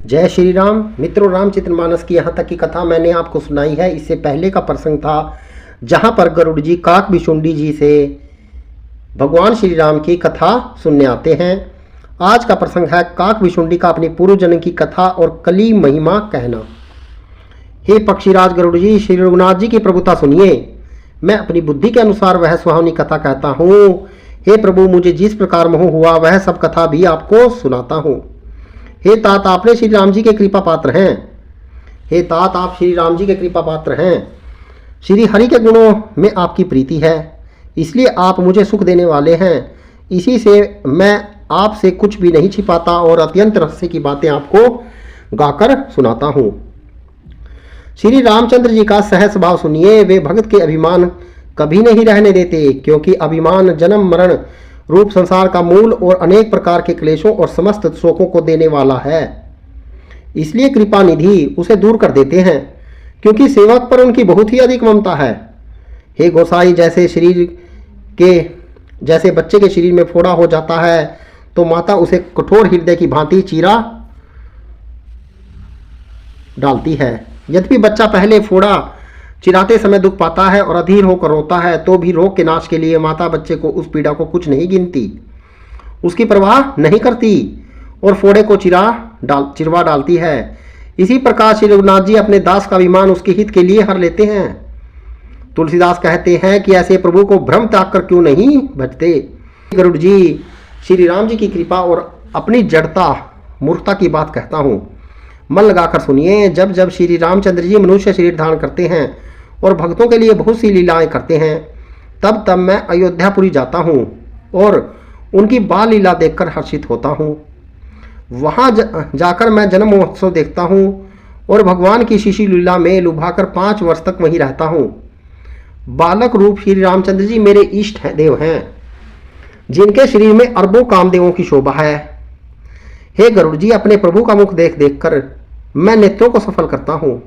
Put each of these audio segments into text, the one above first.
जय श्री राम। मित्रों, रामचरितमानस की यहाँ तक की कथा मैंने आपको सुनाई है। इससे पहले का प्रसंग था जहाँ पर गरुड़ जी काकभुशुंडी जी से भगवान श्री राम की कथा सुनने आते हैं। आज का प्रसंग है काकभुशुंडी का अपनी पूर्व जन्म की कथा और कली महिमा कहना। हे पक्षीराज गरुड़ जी, श्री रघुनाथ जी की प्रभुता सुनिए। मैं अपनी बुद्धि के अनुसार वह सुहावनी कथा कहता हूँ। हे प्रभु, मुझे जिस प्रकार मोह हुआ वह सब कथा भी आपको सुनाता हूँ। हे तात, आपने श्री राम जी के कृपा पात्र हैं। हे तात, आप श्री राम जी के कृपा पात्र हैं। श्री हरि के गुणों में आपकी प्रीति है, इसलिए आप मुझे सुख देने वाले हैं। इसी से मैं आपसे कुछ भी नहीं छिपाता और अत्यंत रहस्य की बातें आपको गाकर सुनाता हूँ। श्री रामचंद्र जी का सहज स्वभाव सुनिए। वे भगत के अभिमान कभी नहीं रहने देते, क्योंकि अभिमान जन्म मरण रूप संसार का मूल और अनेक प्रकार के क्लेशों और समस्त शोकों को देने वाला है। इसलिए कृपा निधि उसे दूर कर देते हैं, क्योंकि सेवक पर उनकी बहुत ही अधिक ममता है। हे गोसाई, जैसे बच्चे के शरीर में फोड़ा हो जाता है तो माता उसे कठोर हृदय की भांति चीरा डालती है। यद्यपि बच्चा पहले फोड़ा चिराते समय दुख पाता है और अधीर होकर रोता है, तो भी रोग के नाश के लिए माता बच्चे को उस पीड़ा को कुछ नहीं गिनती, उसकी परवाह नहीं करती और फोड़े को चिरवा डालती है। इसी प्रकार श्री रघुनाथ जी अपने दास का अभिमान उसके हित के लिए हर लेते हैं। तुलसीदास कहते हैं कि ऐसे प्रभु को भ्रम त्याग कर क्यों नहीं भजते। गरुड़ जी, श्री राम जी की कृपा और अपनी जड़ता मूर्खता की बात कहता हूँ, मन लगाकर सुनिए। जब जब श्री रामचंद्र जी मनुष्य शरीर धारण करते हैं और भक्तों के लिए बहुत सी लीलाएं करते हैं, तब तब मैं अयोध्यापुरी जाता हूँ और उनकी बाल लीला देखकर हर्षित होता हूँ। वहाँ जाकर मैं जन्म महोत्सव देखता हूँ और भगवान की शिशु लीला में लुभाकर 5 वर्ष तक वहीं रहता हूँ। बालक रूप श्री रामचंद्र जी मेरे इष्ट देव हैं, जिनके शरीर में अरबों कामदेवों की शोभा है। हे गरुड़ जी, अपने प्रभु का मुख देख देख कर मैं नेत्रों को सफल करता हूँ।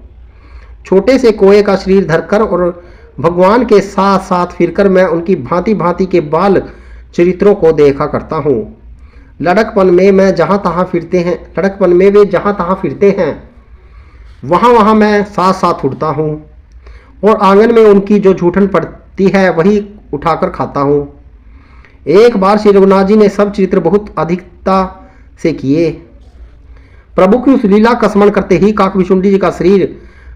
छोटे से कोए का शरीर धरकर और भगवान के साथ साथ फिरकर मैं उनकी भांति भांति के बाल चरित्रों को देखा करता हूँ। लड़कपन में वे जहाँ तहाँ फिरते हैं वहाँ वहाँ मैं साथ साथ उड़ता हूँ और आंगन में उनकी जो झूठन पड़ती है वही उठाकर खाता हूँ। एक बार श्री रघुनाथ जी ने सब चरित्र बहुत अधिकता से किए। प्रभु की उस लीला का स्मरण करते ही काकभुशुंडी जी का शरीर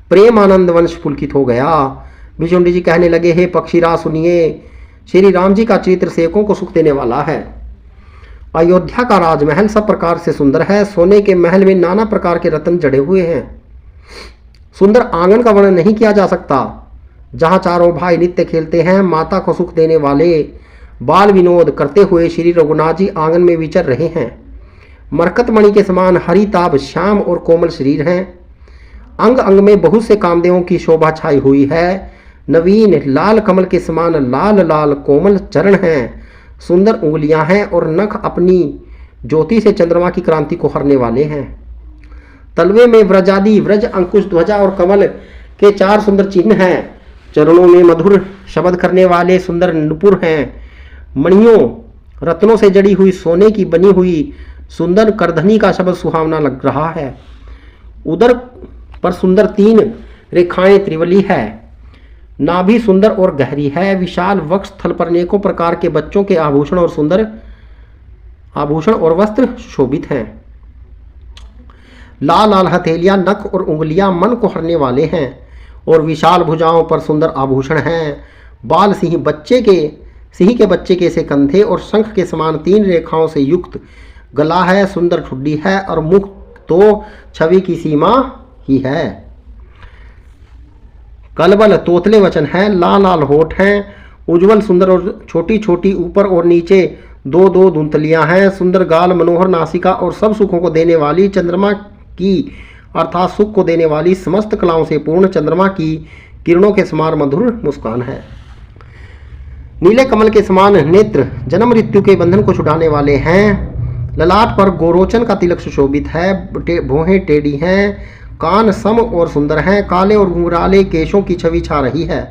प्रेम आनंद वंश पुलकित हो गया। भुशुंडी जी कहने लगे, हे पक्षीराज सुनिए, श्री राम जी का चरित्र सेवकों को सुख देने वाला है। अयोध्या का राजमहल सब प्रकार से सुंदर है। सोने के महल में नाना प्रकार के रत्न जड़े हुए हैं। सुंदर आंगन का वर्णन नहीं किया जा सकता, जहाँ चारों भाई नित्य खेलते हैं। माता को सुख देने वाले बाल विनोद करते हुए श्री रघुनाथ जी आंगन में विचर रहे हैं। मरकत मणि के समान हरिताभ श्याम और कोमल शरीर हैं। अंग अंग में बहुत से कामदेवों की शोभा छाई हुई है। नवीन लाल कमल के समान लाल लाल कोमल चरण हैं। सुंदर उंगलियां हैं और नख अपनी ज्योति से चंद्रमा की क्रांति को हरने वाले हैं। तलवे में व्रजादि व्रज अंकुश ध्वजा और कमल के 4 सुंदर चिन्ह हैं। चरणों में मधुर शब्द करने वाले सुंदर नुपुर हैं। मणियों रत्नों से जड़ी हुई सोने की बनी हुई सुंदर करधनी का शब्द सुहावना लग रहा है। उदर पर सुंदर 3 रेखाएं त्रिवली है। नाभि सुंदर और गहरी है। विशाल वक्ष स्थल पर अनेकों प्रकार के बच्चों के आभूषण और वस्त्र शोभित हैं। लाल लाल हथेलियां, नख और उंगलियां मन को हरने वाले हैं और विशाल भुजाओं पर सुंदर आभूषण हैं। बाल सिंह के बच्चे के से कंधे और शंख के समान 3 रेखाओं से युक्त गला है। सुंदर ठुड्डी है और मुख तो छवि की सीमा ही है। कलबल तोतले वचन है। लाल लाल होठ हैं। उज्जवल सुंदर और छोटी छोटी ऊपर और नीचे 2-2 धुंतलियां हैं। सुंदर गाल, मनोहर नासिका और सब सुखों को देने वाली चंद्रमा की अर्थात सुख को देने वाली समस्त कलाओं से पूर्ण चंद्रमा की किरणों के समान मधुर मुस्कान है। नीले कमल के समान नेत्र जन्म मृत्यु के बंधन को छुड़ाने वाले हैं। ललाट पर गोरोचन का तिलक सुशोभित है। भौहें टेढ़ी हैं। कान सम और सुंदर हैं। काले और घुंघराले केशों की छवि छा रही है।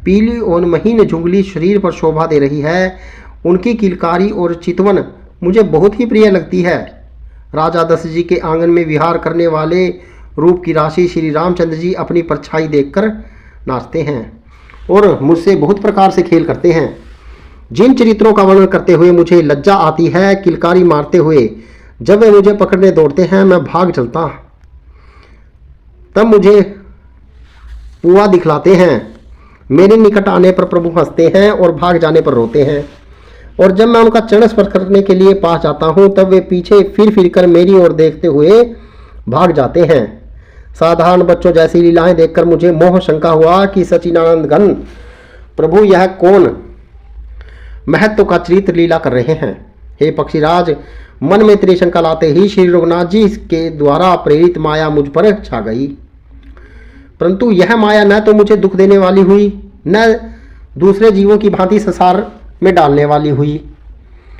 पीली और महीन झुंगली शरीर पर शोभा दे रही है। उनकी किलकारी और चितवन मुझे बहुत ही प्रिय लगती है। राजा दशरथ जी के आंगन में विहार करने वाले रूप की राशि श्री रामचंद्र जी अपनी परछाई देखकर नाचते हैं और मुझसे बहुत प्रकार से खेल करते हैं। जिन चरित्रों का वर्णन करते हुए मुझे लज्जा आती है, किलकारी मारते हुए जब वे मुझे पकड़ने दौड़ते हैं, मैं भाग चलता, तब मुझे पुआ दिखलाते हैं। मेरे निकट आने पर प्रभु हंसते हैं और भाग जाने पर रोते हैं, और जब मैं उनका चरण स्पर्श करने के लिए पास जाता हूँ तब वे पीछे फिर कर मेरी ओर देखते हुए भाग जाते हैं। साधारण बच्चों जैसी लीलाएं देखकर मुझे मोह शंका हुआ कि सचिदानंद घन प्रभु यह कौन महत्व का चरित्र लीला कर रहे हैं। हे पक्षीराज, मन में तेरी शंका लाते ही श्री रघुनाथ जी के द्वारा प्रेरित माया मुझ पर छा गई, परंतु यह माया न तो मुझे दुख देने वाली हुई, न दूसरे जीवों की भांति संसार में डालने वाली हुई।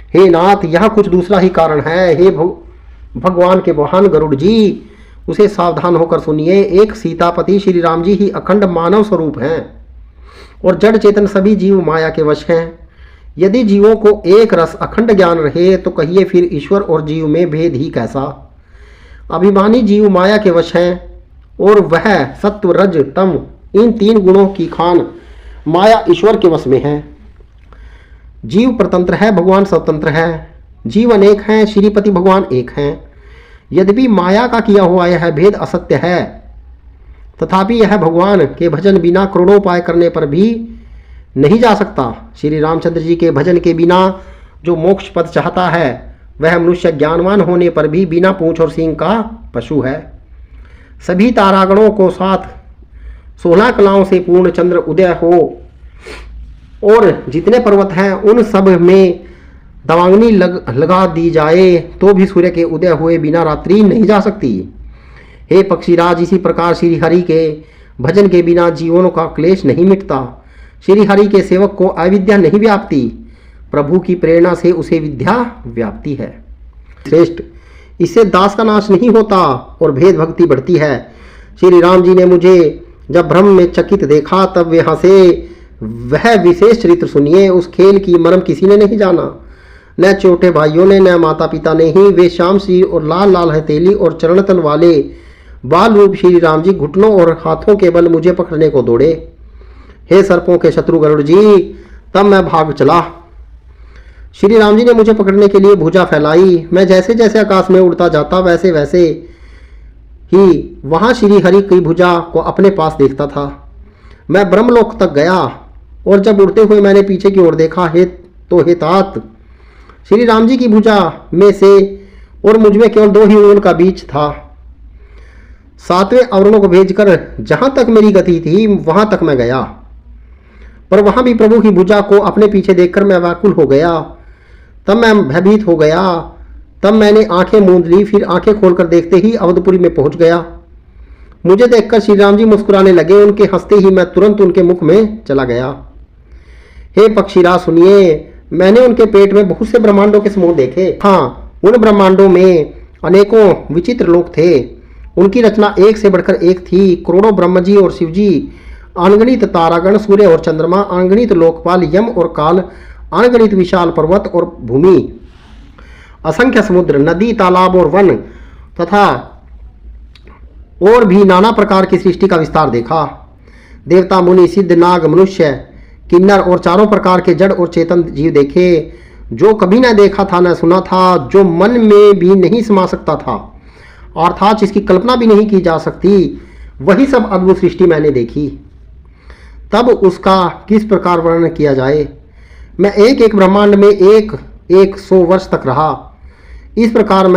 हे नाथ, यह कुछ दूसरा ही कारण है। हे भगवान के वाहन गरुड़ जी, उसे सावधान होकर सुनिए। एक सीतापति श्री राम जी ही अखंड मानव स्वरूप हैं और जड़ चेतन सभी जीव माया के वश हैं। यदि जीवों को एक रस अखंड ज्ञान रहे तो कहिए फिर ईश्वर और जीव में भेद ही कैसा। अभिमानी जीव माया के वश हैं और वह सत्व रज तम इन तीन गुणों की खान माया ईश्वर के वश में है। जीव परतंत्र है, भगवान स्वतंत्र है। जीव अनेक हैं, श्रीपति भगवान एक हैं। यद्यपि माया का किया हुआ यह भेद असत्य है, तथापि यह भगवान के भजन बिना करोड़ों उपाय करने पर भी नहीं जा सकता। श्री रामचंद्र जी के भजन के बिना जो मोक्ष पद चाहता है वह मनुष्य ज्ञानवान होने पर भी बिना पूंछ और सींग का पशु है। सभी तारागणों को साथ 16 कलाओं से पूर्ण चंद्र उदय हो और जितने पर्वत हैं उन सब में दवांगनी लगा दी जाए तो भी सूर्य के उदय हुए बिना रात्रि नहीं जा सकती। हे पक्षीराज, इसी प्रकार श्री हरि के भजन के बिना जीवों का क्लेश नहीं मिटता। श्री हरि के सेवक को अविद्या नहीं व्यापती, प्रभु की प्रेरणा से उसे विद्या व्याप्ति है। श्रेष्ठ, इससे दास का नाश नहीं होता और भेद भक्ति बढ़ती है। श्री राम जी ने मुझे जब भ्रम में चकित देखा तब वे हंसे। वह विशेष चरित्र सुनिए। उस खेल की मर्म किसी ने नहीं जाना, न छोटे भाइयों ने, न माता पिता ने ही। वे श्याम सी और लाल लाल हथेली और चरणतल वाले बाल रूप श्री राम जी घुटनों और हाथों के बल मुझे पकड़ने को दौड़े। हे सर्पों के शत्रु गरुड़ जी, तब मैं भाग चला। श्री राम जी ने मुझे पकड़ने के लिए भुजा फैलाई। मैं जैसे जैसे आकाश में उड़ता जाता वैसे वैसे ही वहां श्री हरि की भुजा को अपने पास देखता था। मैं ब्रह्मलोक तक गया और जब उड़ते हुए मैंने पीछे की ओर देखा हे तात, श्री राम जी की भुजा में से और मुझमें केवल 2 ही अंगुल का बीच था। 7वें आवरणों को भेजकर जहां तक मेरी गति थी वहां तक मैं गया, पर वहां भी प्रभु की भुजा को अपने पीछे देखकर मैं व्याकुल हो गया। तब मैं भयभीत हो गया। तब मैंने आंखें मूंद ली, फिर आंखें खोलकर देखते ही अवधपुरी में पहुंच गया। मुझे देखकर श्री राम जी मुस्कुराने लगे। उनके हंसते ही मैं तुरंत उनके मुख में चला गया। हे पक्षीराज, सुनिए। मैंने उनके पेट में बहुत से ब्रह्मांडों के समूह देखे। हाँ, उन ब्रह्मांडों में अनेकों विचित्र लोक थे। उनकी रचना एक से बढ़कर एक थी। करोड़ों ब्रह्मजी और शिवजी, अनगणित तारागण, सूर्य और चंद्रमा, अनगणित लोकपाल, यम और काल, अनगणित विशाल पर्वत और भूमि, असंख्य समुद्र, नदी, तालाब और वन तथा और भी नाना प्रकार की सृष्टि का विस्तार देखा। देवता, मुनि, सिद्ध, नाग, मनुष्य, किन्नर और चारों प्रकार के जड़ और चेतन जीव देखे, जो कभी न देखा था न सुना था, जो मन में भी नहीं समा सकता था, अर्थात जिसकी कल्पना भी नहीं की जा सकती, वही सब अद्भुत सृष्टि मैंने देखी। तब उसका किस प्रकार वर्णन किया जाए। मैं एक एक ब्रह्मांड में 100 वर्ष तक रहा। इस प्रकार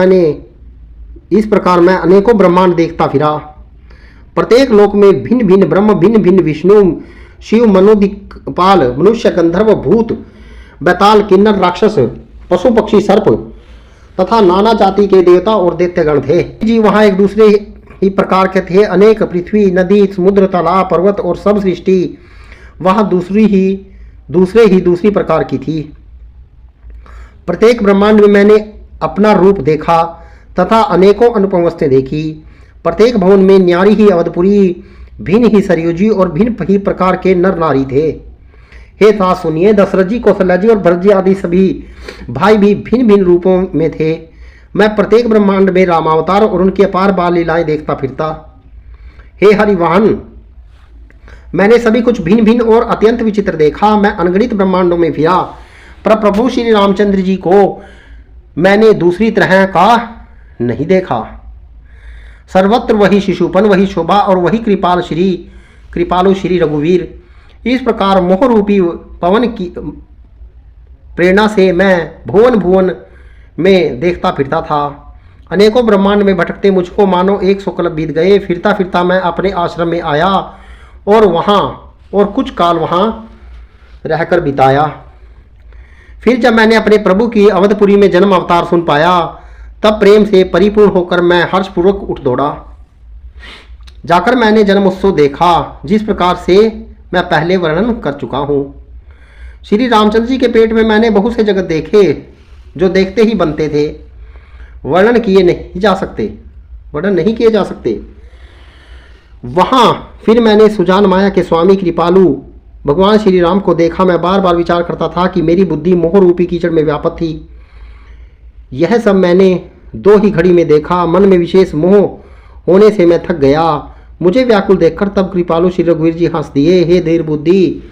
मैं अनेकों ब्रह्मांड देखता फिरा। प्रत्येक लोक में भिन्न भिन्न ब्रह्म, भिन्न भिन्न विष्णु, शिव, मनु, दिक्पाल, मनुष्य, गंधर्व, भूत, बैताल, किन्नर, राक्षस, पशु, पक्षी, सर्प तथा नाना जाति के देवता और दैत्यगण थे। जी वहाँ एक दूसरे ही प्रकार के थे। अनेक पृथ्वी, नदी, समुद्र, तालाब, पर्वत और सब सृष्टि वहाँ दूसरी प्रकार की थी। प्रत्येक ब्रह्मांड में मैंने अपना रूप देखा तथा अनेकों अनुपम वस्तुएं देखी। प्रत्येक भवन में न्यारी ही अवधपुरी, भिन्न ही सरयुजी और भिन्न ही प्रकार के नर नारी थे। हे तात, सुनिए। दशरथ जी, कौशल्या जी और भरत जी आदि सभी भाई भी भिन्न भिन्न रूपों में थे। मैं प्रत्येक ब्रह्मांड में रामावतार और उनकी अपार बाल लीलाएं देखता फिरता। हे हरिवाहन, मैंने सभी कुछ भिन्न भिन्न और अत्यंत विचित्र देखा। मैं अनगिनत ब्रह्मांडों में फिरा, पर प्रभु श्री रामचंद्र जी को मैंने दूसरी तरह का नहीं देखा। सर्वत्र वही शिशुपन, वही शोभा और वही कृपालु श्री रघुवीर। इस प्रकार मोह रूपी पवन की प्रेरणा से मैं भुवन भुवन में देखता फिरता था। अनेकों ब्रह्मांड में भटकते मुझको मानो 100 कल्प बीत गए। फिरता फिरता मैं अपने आश्रम में आया और कुछ काल वहाँ रहकर बिताया। फिर जब मैंने अपने प्रभु की अवधपुरी में जन्म अवतार सुन पाया, तब प्रेम से परिपूर्ण होकर मैं हर्षपूर्वक उठ दौड़ा। जाकर मैंने जन्म उत्सव देखा, जिस प्रकार से मैं पहले वर्णन कर चुका हूँ। श्री रामचंद्र जी के पेट में मैंने बहुत से जगत देखे, जो देखते ही बनते थे, वर्णन नहीं किए जा सकते। वहाँ फिर मैंने सुजान माया के स्वामी कृपालु भगवान श्री राम को देखा। मैं बार बार विचार करता था कि मेरी बुद्धि मोह रूपी कीचड़ में व्यापक थी। यह सब मैंने 2 ही घड़ी में देखा। मन में विशेष मोह होने से मैं थक गया। मुझे व्याकुल देखकर तब कृपालु श्री रघुवीर जी हंस दिए। हे धीर बुद्धि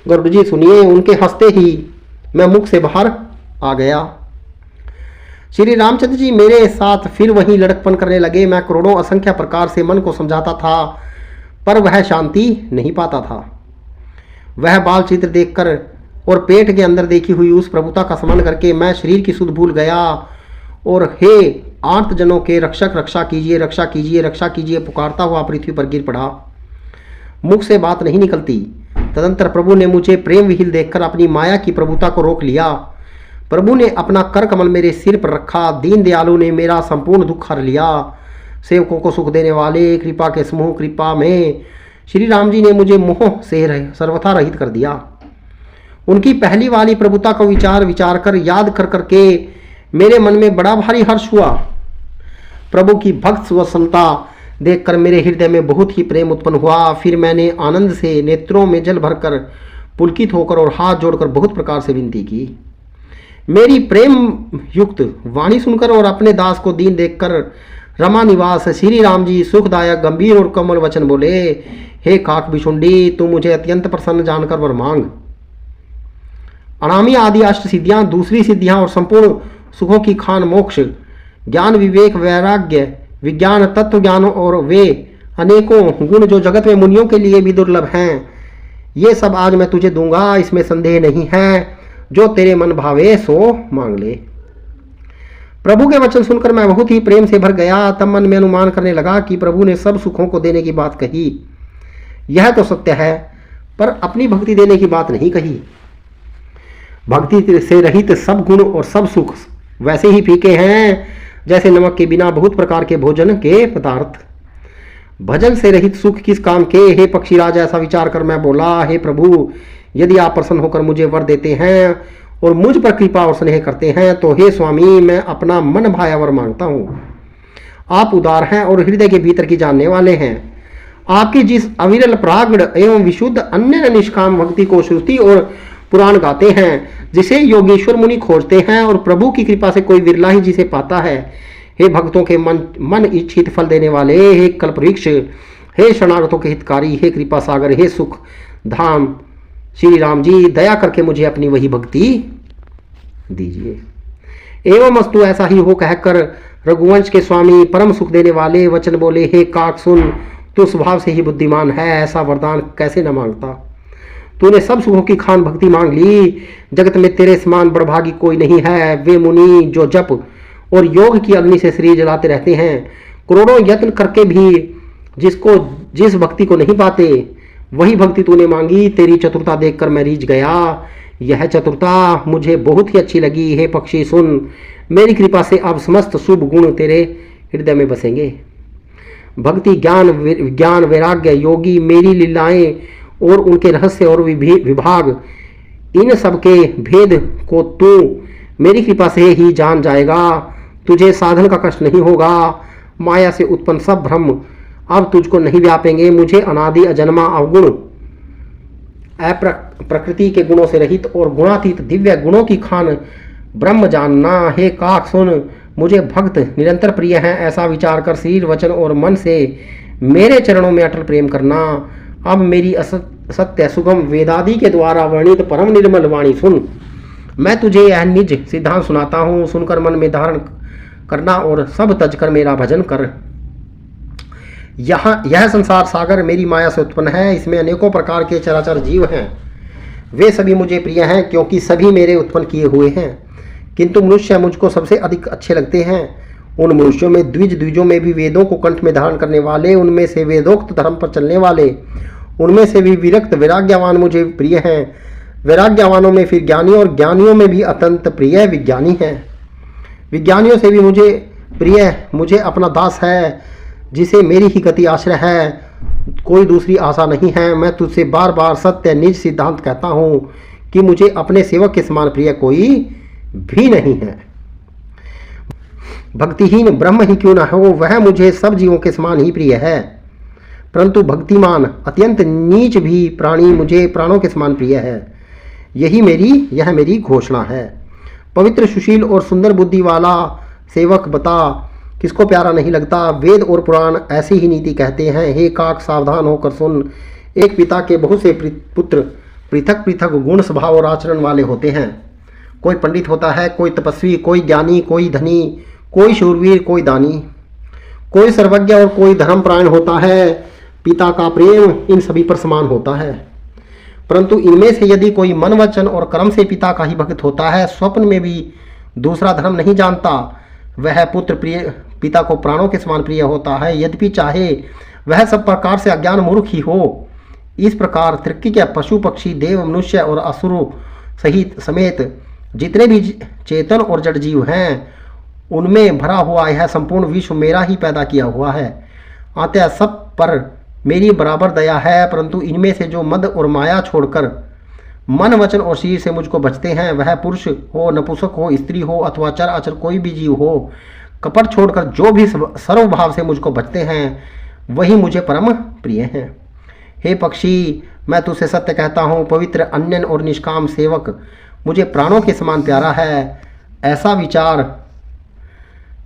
गरुड़ जी सुनिए। उनके हंसते ही मैं मुख से बाहर आ गया। श्री रामचंद्र जी मेरे साथ फिर वही लड़कपन करने लगे। मैं करोड़ों असंख्य प्रकार से मन को समझाता था, पर वह शांति नहीं पाता था। वह बाल चित्र देखकर और पेट के अंदर देखी हुई उस प्रभुता का स्मरण करके मैं शरीर की सुध भूल गया और हे आर्त जनों के रक्षक, रक्षा कीजिए, रक्षा कीजिए, रक्षा कीजिए पुकारता हुआ पृथ्वी पर गिर पड़ा। मुख से बात नहीं निकलती। तदंतर प्रभु ने मुझे प्रेम विहीन देखकर अपनी माया की प्रभुता को रोक लिया। प्रभु ने अपना कर कमल मेरे सिर पर रखा। दीन दयालु ने मेरा संपूर्ण दुख हर लिया। सेवकों को सुख देने वाले कृपा के समूह कृपा में श्री राम जी ने मुझे मोह से सर्वथा रहित कर दिया। उनकी पहली वाली प्रभुता को विचार कर याद कर करके मेरे मन में बड़ा भारी हर्ष हुआ। प्रभु की भक्त वत्सलता देखकर मेरे हृदय में बहुत ही प्रेम उत्पन्न हुआ। फिर मैंने आनंद से नेत्रों में जल भरकर पुलकित होकर और हाथ जोड़कर बहुत प्रकार से विनती की। मेरी प्रेम युक्त वाणी सुनकर और अपने दास को दीन देखकर रमा निवास श्री राम जी सुखदायक गंभीर और कमल वचन बोले। हे काक बिशुंडी, तू मुझे अत्यंत प्रसन्न जानकर वर मांग। अनामी आदि अष्ट सिद्धियां, दूसरी सिद्धियां और संपूर्ण सुखों की खान मोक्ष, ज्ञान विवेक वैराग्य विज्ञान तत्व ज्ञान और वे अनेकों गुण जो जगत में मुनियों के लिए भी दुर्लभ हैं, ये सब आज मैं तुझे दूंगा, इसमें संदेह नहीं है। जो तेरे मन भावे सो मांग ले। प्रभु के वचन सुनकर मैं बहुत ही प्रेम से भर गया। तब मन में अनुमान करने लगा कि प्रभु ने सब सुखों को देने की बात कही, यह तो सत्य है, पर अपनी भक्ति देने की बात नहीं कही। भक्ति से रहित सब गुण और सब सुख वैसे ही फीके हैं जैसे नमक के बिना बहुत प्रकार के भोजन के पदार्थ। भजन से रहित सुख किस काम के। हे पक्षीराज, ऐसा विचार कर मैं बोला, हे प्रभु, यदि आप प्रसन्न होकर मुझे वर देते हैं और मुझ पर कृपा और स्नेह करते हैं तो हे स्वामी, मैं अपना मन भाया वर मांगता हूँ। आप उदार हैं और हृदय के भीतर की जानने वाले हैं। आपकी जिस अविरल प्रागड़ एवं विशुद्ध अन्य निष्काम भक्ति को श्रुति और पुराण गाते हैं, जिसे योगेश्वर मुनि खोजते हैं और प्रभु की कृपा से कोई विरला ही जिसे पाता है। हे भक्तों के मन इच्छित फल देने वाले, हे कल्पवृक्ष, हे शरणागतों के हितकारी, हे कृपा सागर, हे सुख धाम श्री राम जी, दया करके मुझे अपनी वही भक्ति दीजिए। एवं अस्तु, ऐसा ही हो कहकर रघुवंश के स्वामी परम सुख देने वाले वचन बोले। हे काक सुन, तू स्वभाव से ही बुद्धिमान है, ऐसा वरदान कैसे न मांगता। तूने सब सुखों की खान भक्ति मांग ली। जगत में तेरे समान बड़भागी कोई नहीं है। वे मुनि जो जप और योग की अग्नि से शरीर जलाते रहते हैं, करोड़ों यत्न करके भी जिस भक्ति को नहीं पाते, वही भक्ति तूने मांगी। तेरी चतुरता देखकर मैं रीझ गया। यह चतुरता मुझे बहुत ही अच्छी लगी। हे पक्षी सुन, मेरी कृपा से अब समस्त शुभ गुण तेरे हृदय में बसेंगे। भक्ति ज्ञान विज्ञान वैराग्य योगी मेरी लीलाएं और उनके रहस्य और विभाग, इन सब के भेद को तू मेरी कृपा से ही जान जाएगा। तुझे साधन का कष्ट नहीं होगा। माया से उत्पन्न सब भ्रम अब तुझको नहीं व्यापेंगे। मुझे अनादि अजन्मा अवगुण प्रकृति के गुणों से रहित और गुणातीत दिव्य गुणों की खान ब्रह्म जानना। हे काक सुन, मुझे भक्त निरंतर प्रिय हैं, ऐसा विचार कर शरीर वचन और मन से मेरे चरणों में अटल प्रेम करना। अब मेरी सत्य सुगम वेदादि के द्वारा वर्णित परम निर्मल वाणी सुन। मैं तुझे यह निज सिद्धांत सुनाता हूँ, सुनकर मन में धारण करना और सब तज कर मेरा भजन कर। यह संसार सागर मेरी माया से उत्पन्न है, इसमें अनेकों प्रकार के चराचर जीव हैं। वे सभी मुझे प्रिय हैं क्योंकि सभी मेरे उत्पन्न किए हुए हैं, किंतु मनुष्य मुझको सबसे अधिक अच्छे लगते हैं। उन मनुष्यों में द्विजों में भी वेदों को कंठ में धारण करने वाले, उनमें से वेदोक्त धर्म पर चलने वाले, उनमें से भी विरक्त वैराग्यवान मुझे प्रिय हैं। वैराग्यवानों में फिर ज्ञानी, और ज्ञानियों में भी अत्यंत प्रिय विज्ञानी हैं। विज्ञानियों से भी मुझे प्रिय मुझे अपना दास है, जिसे मेरी ही गति आश्रय है, कोई दूसरी आशा नहीं है। मैं तुझसे बार बार सत्य निज सिद्धांत कहता हूँ कि मुझे अपने सेवक के समान प्रिय कोई भी नहीं है। भक्तिहीन ब्रह्म ही क्यों न हो, वह मुझे सब जीवों के समान ही प्रिय है, परंतु भक्तिमान अत्यंत नीच भी प्राणी मुझे प्राणों के समान प्रिय है। यह मेरी घोषणा है। पवित्र, सुशील और सुंदर बुद्धि वाला सेवक बता, किसको प्यारा नहीं लगता। वेद और पुराण ऐसी ही नीति कहते हैं। हे काक, सावधान होकर सुन। एक पिता के बहुत से पुत्र पृथक पृथक गुण, स्वभाव और आचरण वाले होते हैं। कोई पंडित होता है, कोई तपस्वी, कोई ज्ञानी, कोई धनी, कोई शूरवीर, कोई दानी, कोई सर्वज्ञ और कोई धर्मपरायण होता है। पिता का प्रेम इन सभी पर समान होता है, परंतु इनमें से यदि कोई मन, वचन और कर्म से पिता का ही भक्त होता है, स्वप्न में भी दूसरा धर्म नहीं जानता, वह पुत्र प्रिय पिता को प्राणों के समान प्रिय होता है, यद्यपि चाहे वह सब प्रकार से अज्ञान मूर्ख ही हो। इस प्रकार त्रिक्की पशु, पक्षी, देव, मनुष्य और असुर सहित समेत जितने भी चेतन और जड़ जीव हैं, उनमें भरा हुआ यह संपूर्ण विश्व मेरा ही पैदा किया हुआ है। अतः सब पर मेरी बराबर दया है, परंतु इनमें से जो मद और माया छोड़कर मन, वचन और शरीर से मुझको बचते हैं, वह पुरुष हो, नपुंसक हो, स्त्री हो अथवा चर अचर कोई भी जीव हो, कपट छोड़कर जो भी सर्वभाव से मुझको बचते हैं, वही मुझे परम प्रिय हैं। हे पक्षी, मैं तुझसे सत्य कहता हूँ, पवित्र, अन्यन और निष्काम सेवक मुझे प्राणों के समान प्यारा है। ऐसा विचार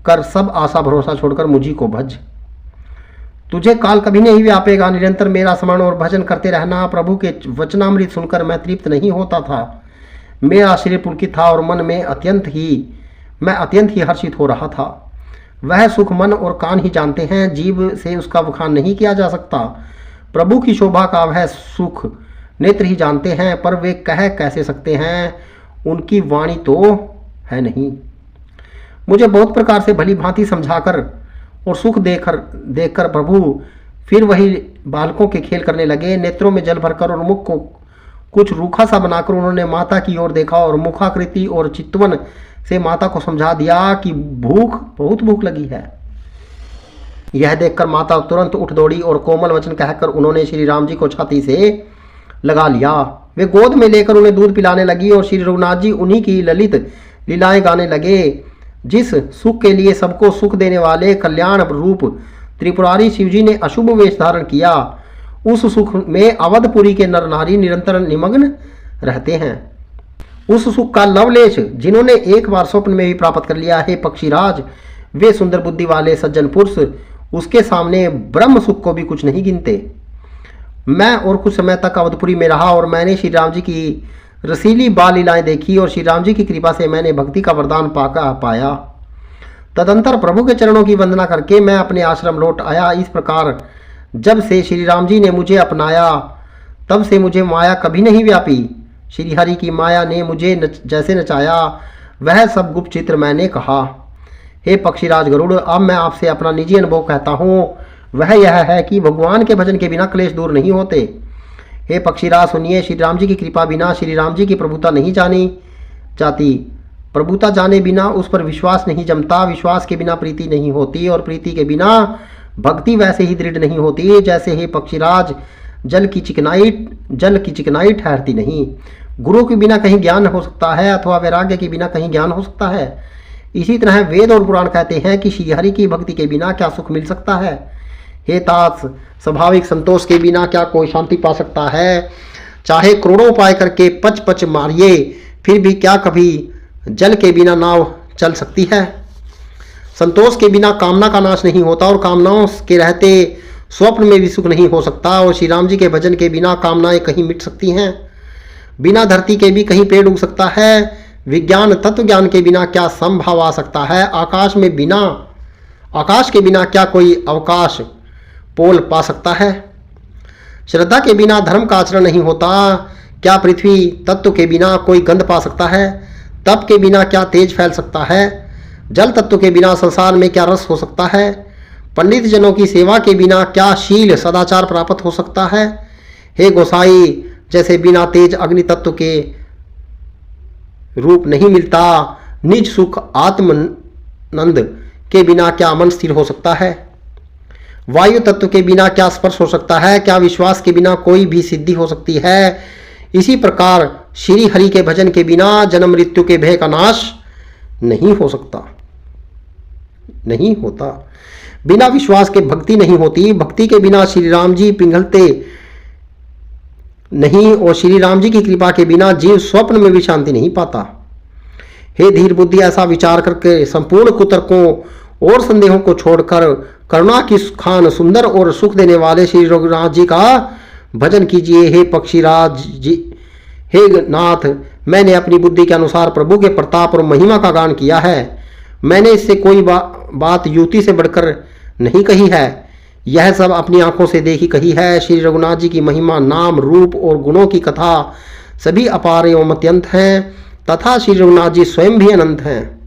कर सब आशा भरोसा छोड़कर मुझी को भज। तुझे काल कभी नहीं व्यापेगा। निरंतर मेरा स्मरण और भजन करते रहना। प्रभु के वचनामृत सुनकर मैं तृप्त नहीं होता था। मेरा शरीर पुलकित था और मन में मैं अत्यंत ही हर्षित हो रहा था। वह सुख मन और कान ही जानते हैं, जीव से उसका बखान नहीं किया जा सकता। प्रभु की शोभा का वह सुख नेत्र ही जानते हैं, पर वे कह कैसे सकते हैं, उनकी वाणी तो है नहीं। मुझे बहुत प्रकार से भली भांति समझाकर और सुख देखकर प्रभु फिर वही बालकों के खेल करने लगे। नेत्रों में जल भरकर और मुख को कुछ रूखा सा बनाकर उन्होंने माता की ओर देखा और मुखाकृति और चितवन से माता को समझा दिया कि बहुत भूख लगी है। यह देखकर माता तुरंत उठ दौड़ी और कोमल वचन कहकर उन्होंने श्री राम जी को छाती से लगा लिया। वे गोद में लेकर उन्हें दूध पिलाने लगी और श्री रघुनाथ जी उन्हीं की ललित लीलाएं गाने लगे। जिस सुख के लिए सबको सुख देने वाले कल्याण रूप त्रिपुरारी शिवजी ने अशुभ वेश धारण किया, उस सुख में अवधपुरी के नर नारी निरंतर निमग्न रहते हैं। उस सुख का लवलेश जिन्होंने एक बार स्वप्न में भी प्राप्त कर लिया है, पक्षीराज, वे सुंदर बुद्धि वाले सज्जन पुरुष उसके सामने ब्रह्म सुख को भी कुछ नहीं गिनते। मैं और कुछ समय तक अवधपुरी में रहा और मैंने श्री राम जी की रसीली बाल लीलाएं देखी और श्री राम जी की कृपा से मैंने भक्ति का वरदान पाया। तदंतर प्रभु के चरणों की वंदना करके मैं अपने आश्रम लौट आया। इस प्रकार जब से श्री राम जी ने मुझे अपनाया, तब से मुझे माया कभी नहीं व्यापी। श्री हरि की माया ने मुझे जैसे नचाया, वह सब गुप्त चित्र मैंने कहा। हे पक्षीराज गरुड़, अब मैं आपसे अपना निजी अनुभव कहता हूँ। वह यह है कि भगवान के भजन के बिना क्लेश दूर नहीं होते। हे पक्षीराज सुनिए, श्री राम जी की कृपा बिना श्री राम जी की प्रभुता नहीं जानी जाती। प्रभुता जाने बिना उस पर विश्वास नहीं जमता। विश्वास के बिना प्रीति नहीं होती और प्रीति के बिना भक्ति वैसे ही दृढ़ नहीं होती जैसे हे पक्षीराज जल की चिकनाई ठहरती नहीं। गुरु के बिना कहीं ज्ञान हो सकता है अथवा वैराग्य के बिना कहीं ज्ञान हो सकता है। इसी तरह वेद और पुराण कहते हैं कि श्रीहरि की भक्ति के बिना क्या सुख मिल सकता है। हे तात, स्वाभाविक संतोष के बिना क्या कोई शांति पा सकता है। चाहे करोड़ों उपाय करके पच मारिए, फिर भी क्या कभी जल के बिना नाव चल सकती है। संतोष के बिना कामना का नाश नहीं होता और कामनाओं के रहते स्वप्न में भी सुख नहीं हो सकता। और श्री राम जी के भजन के बिना कामनाएं कहीं मिट सकती हैं। बिना धरती के भी कहीं पेड़ उग सकता है। विज्ञान तत्व ज्ञान के बिना क्या संभव आ सकता है। आकाश के बिना क्या कोई अवकाश पोल पा सकता है। श्रद्धा के बिना धर्म का आचरण नहीं होता। क्या पृथ्वी तत्व के बिना कोई गंध पा सकता है। तप के बिना क्या तेज फैल सकता है। जल तत्व के बिना संसार में क्या रस हो सकता है। पंडित जनों की सेवा के बिना क्या शील सदाचार प्राप्त हो सकता है। हे गोसाई, जैसे बिना तेज अग्नि तत्व के रूप नहीं मिलता, निज सुख आत्मनंद के बिना क्या मन स्थिर हो सकता है। वायु तत्व के बिना क्या स्पर्श हो सकता है। क्या विश्वास के बिना कोई भी सिद्धि हो सकती है। इसी प्रकार श्री हरि के भजन के बिना जन्म मृत्यु के भय का नाश नहीं हो सकता, नहीं होता। बिना विश्वास के भक्ति नहीं होती। भक्ति के बिना श्री राम जी पिघलते नहीं और श्री राम जी की कृपा के बिना जीव स्वप्न में भी शांति नहीं पाता। हे धीर बुद्धि, ऐसा विचार करके संपूर्ण कुतर्कों और संदेहों को छोड़कर करुणा की खान सुंदर और सुख देने वाले श्री रघुनाथ जी का भजन कीजिए। हे पक्षीराज जी, हे नाथ, मैंने अपनी बुद्धि के अनुसार प्रभु के प्रताप और महिमा का गान किया है। मैंने इससे कोई बात युक्ति से बढ़कर नहीं कही है। यह सब अपनी आंखों से देखी कही है। श्री रघुनाथ जी की महिमा, नाम, रूप और गुणों की कथा सभी अपार एवं अत्यंत हैं तथा श्री रघुनाथ जी स्वयं भी अनंत हैं।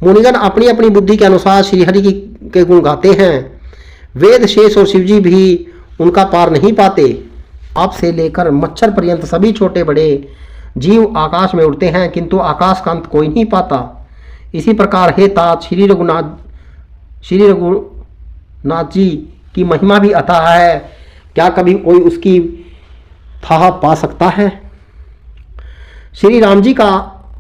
मुनिगण अपनी अपनी बुद्धि के अनुसार श्री हरि के गुण गाते हैं। वेद शेष और शिवजी भी उनका पार नहीं पाते। आपसे लेकर मच्छर पर्यंत सभी छोटे बड़े जीव आकाश में उड़ते हैं, किंतु आकाश का अंत कोई नहीं पाता। इसी प्रकार हे तात, श्री रघुनाथ जी की महिमा भी अथाह है। क्या कभी कोई उसकी था पा सकता है। श्री राम जी का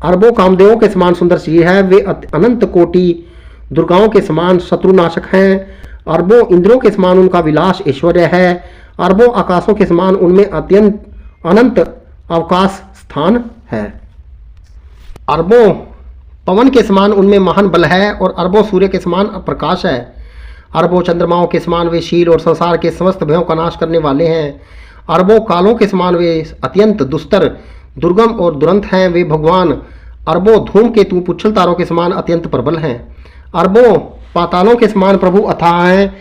अरबों कामदेवों के समान सुंदर शरीर है। वे अनंत कोटि दुर्गाओं के समान शत्रुनाशक हैं। अरबों इंद्रों के समान उनका विलास ऐश्वर्य है। अरबों आकाशों के समान उनमें अत्यंत अनंत अवकाश स्थान है। अरबों पवन के समान उनमें महान बल है और अरबों सूर्य के समान प्रकाश है। अरबों चंद्रमाओं के समान वे शील और संसार के समस्त भयों का नाश करने वाले हैं। अरबों कालों के समान वे अत्यंत दुस्तर, दुर्गम और दुरंत हैं। वे भगवान अरबों धूमकेतु पुच्छल तारों के समान अत्यंत प्रबल हैं। अरबों पातालों के समान प्रभु अथाह हैं।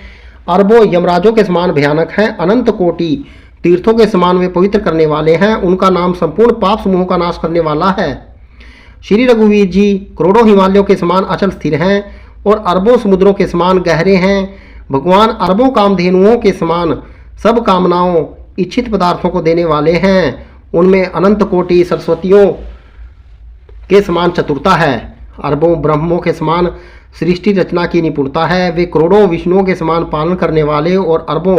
अरबों यमराजों के समान भयानक हैं। अनंत कोटि तीर्थों के समान वे पवित्र करने वाले हैं। उनका नाम संपूर्ण पाप समूहों का नाश करने वाला है। श्री रघुवीर जी करोड़ों हिमालयों के समान अचल स्थिर हैं और अरबों समुद्रों के समान गहरे हैं। भगवान अरबों कामधेनुओं के समान सब कामनाओं इच्छित पदार्थों को देने वाले हैं। उनमें अनंत कोटि सरस्वतियों के समान चतुरता है। अरबों ब्रह्मों के समान सृष्टि रचना की निपुणता है। वे करोड़ों विष्णुओं के समान पालन करने वाले और अरबों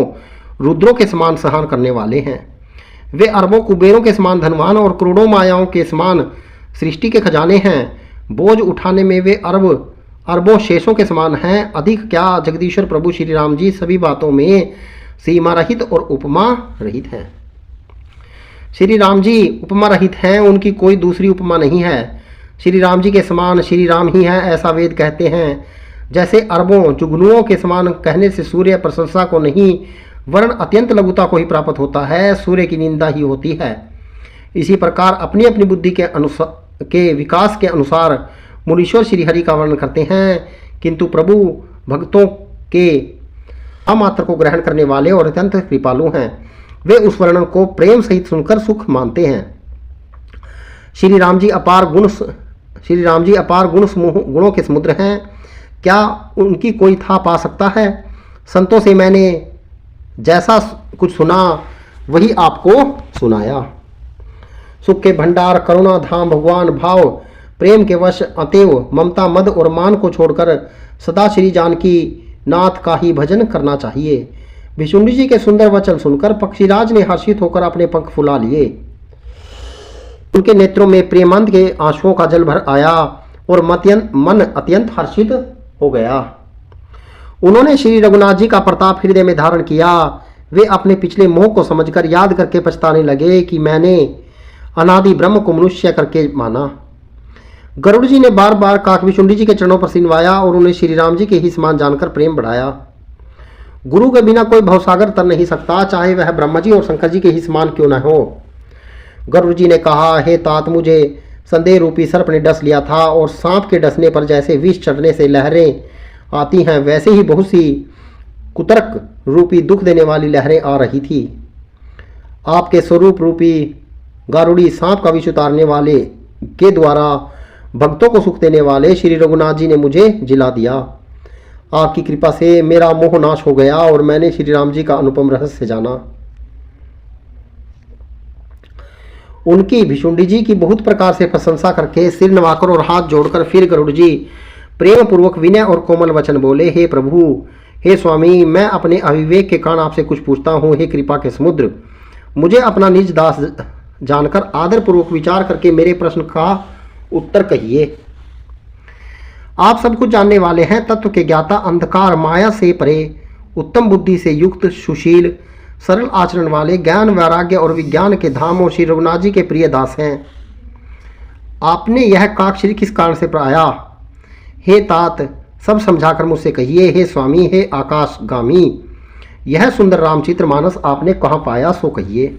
रुद्रों के समान सहन करने वाले हैं। वे अरबों कुबेरों के समान धनवान और करोड़ों मायाओं के समान सृष्टि के खजाने हैं। बोझ उठाने में वे अरबों शेषों के समान हैं। अधिक क्या, जगदीश्वर प्रभु श्री राम जी सभी बातों में सीमा रहित और उपमा रहित हैं। श्री राम जी उपमा रहित हैं, उनकी कोई दूसरी उपमा नहीं है। श्री राम जी के समान श्री राम ही हैं, ऐसा वेद कहते हैं। जैसे अरबों जुगनुओं के समान कहने से सूर्य प्रशंसा को नहीं वर्ण अत्यंत लघुता को ही प्राप्त होता है, सूर्य की निंदा ही होती है। इसी प्रकार अपनी अपनी बुद्धि के विकास के अनुसार मुनीश्वर श्री हरि का वर्णन करते हैं, किंतु प्रभु भक्तों के अमात्र को ग्रहण करने वाले और अत्यंत कृपालु हैं। वे उस वर्णन को प्रेम सहित सुनकर सुख मानते हैं। श्री राम जी अपार गुणों के समुद्र हैं। क्या उनकी कोई था पा सकता है। संतों से मैंने जैसा कुछ सुना वही आपको सुनाया। सुख के भंडार, करुणा धाम, भगवान भाव, प्रेम के वश, अतएव ममता, मद और मान को छोड़कर सदा श्री जानकी नाथ का ही भजन करना चाहिए। विष्णु जी के सुंदर वचन सुनकर पक्षीराज ने हर्षित होकर अपने पंख फुला लिए। उनके नेत्रों में प्रेमांत के आंसुओं का जल भर आया और मन अत्यंत हर्षित हो गया। उन्होंने श्री रघुनाथ जी का प्रताप हृदय में धारण किया। वे अपने पिछले मोह को समझकर याद करके पछताने लगे कि मैंने अनादि ब्रह्म को मनुष्य करके माना। गरुड़ जी ने बार बार काकभीषुंडी जी के चरणों पर सिनवाया और उन्हें श्री राम जी के ही समान जानकर प्रेम बढ़ाया। गुरु के बिना कोई भवसागर तर नहीं सकता, चाहे वह ब्रह्मा जी और शंकर जी के ही समान क्यों न हो। गरुड़ जी ने कहा, हे तात, मुझे संदेह रूपी सर्प ने डस लिया था और सांप के डसने पर जैसे विष चढ़ने से लहरें आती हैं, वैसे ही बहुत सी कुतर्क रूपी दुख देने वाली लहरें आ रही थी। आपके स्वरूप रूपी गारुड़ी सांप का विष उतारने वाले के द्वारा भक्तों को सुख देने वाले श्री रघुनाथ जी ने मुझे जिला दिया। आपकी कृपा से मेरा मोह नाश हो गया और मैंने श्री राम जी का अनुपम रहस्य जाना। उनकी भिशुंडी जी की बहुत प्रकार से प्रशंसा करके सिर नवाकर और हाथ जोड़कर फिर गरुड़ जी प्रेम पूर्वक विनय और कोमल वचन बोले, हे प्रभु, हे स्वामी, मैं अपने अविवेक के कारण आपसे कुछ पूछता हूँ। हे कृपा के समुद्र, मुझे अपना निज दास जानकर आदर पूर्वक विचार करके मेरे प्रश्न का उत्तर कहिए। आप सब कुछ जानने वाले हैं, तत्व के ज्ञाता, अंधकार माया से परे, उत्तम बुद्धि से युक्त, सुशील, सरल आचरण वाले, ज्ञान वैराग्य और विज्ञान के धाम और श्री रघुनाथ जी के प्रिय दास हैं। आपने यह काकश्री किस कारण से पाया? हे तात, सब समझाकर मुझसे कहिए। हे स्वामी, हे आकाशगामी, यह सुंदर रामचित्र मानस आपने कहाँ पाया, सो कहिए।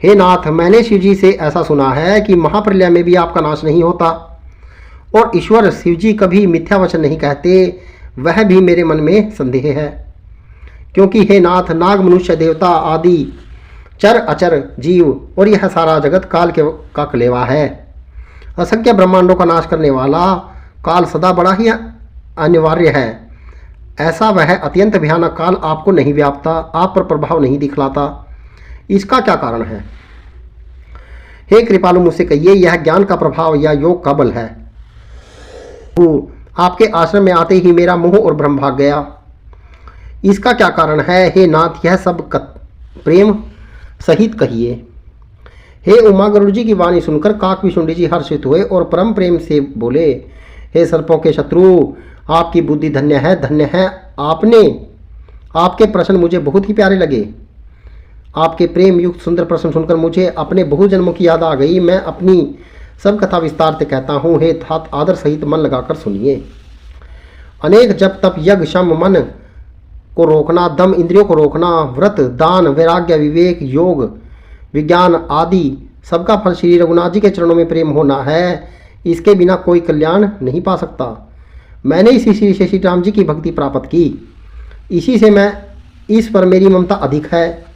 हे नाथ, मैंने शिव जी से ऐसा सुना है कि महाप्रलय में भी आपका नाश नहीं होता और ईश्वर शिव जी कभी मिथ्या वचन नहीं कहते, वह भी मेरे मन में संदेह है। क्योंकि हे नाथ, नाग, मनुष्य, देवता आदि चर अचर जीव और यह सारा जगत काल का कलेवा है। असंख्य ब्रह्मांडों का नाश करने वाला काल सदा बड़ा ही अनिवार्य है। ऐसा वह अत्यंत भयानक काल आपको नहीं व्यापता, आप पर प्रभाव नहीं दिखलाता। इसका क्या कारण है? हे कृपालु, मुझसे कहिए, यह ज्ञान का प्रभाव या योग का बल है? आपके आश्रम में आते ही मेरा मोह और भ्रम भाग गया। इसका क्या कारण है? हे नाथ, यह सब प्रेम सहित कहिए। हे उमा, गरुड़ जी की वाणी सुनकर काकभीषुंडी जी हर्षित हुए और परम प्रेम से बोले, हे सर्पों के शत्रु, आपकी बुद्धि धन्य है, धन्य है। आपके प्रश्न मुझे बहुत ही प्यारे लगे। आपके प्रेम युक्त सुंदर प्रश्न सुनकर मुझे अपने बहुत जन्मों की याद आ गई। मैं अपनी सब कथा विस्तार से कहता हूँ। हे तात, आदर सहित मन लगाकर सुनिए। अनेक जप तप यज्ञ शम मन को रोकना, दम इंद्रियों को रोकना, व्रत दान वैराग्य विवेक योग विज्ञान आदि सबका फल श्री रघुनाथ जी के चरणों में प्रेम होना है। इसके बिना कोई कल्याण नहीं पा सकता। मैंने इसी श्री श्री राम जी की भक्ति प्राप्त की, इसी से मैं इस पर मेरी ममता अधिक है।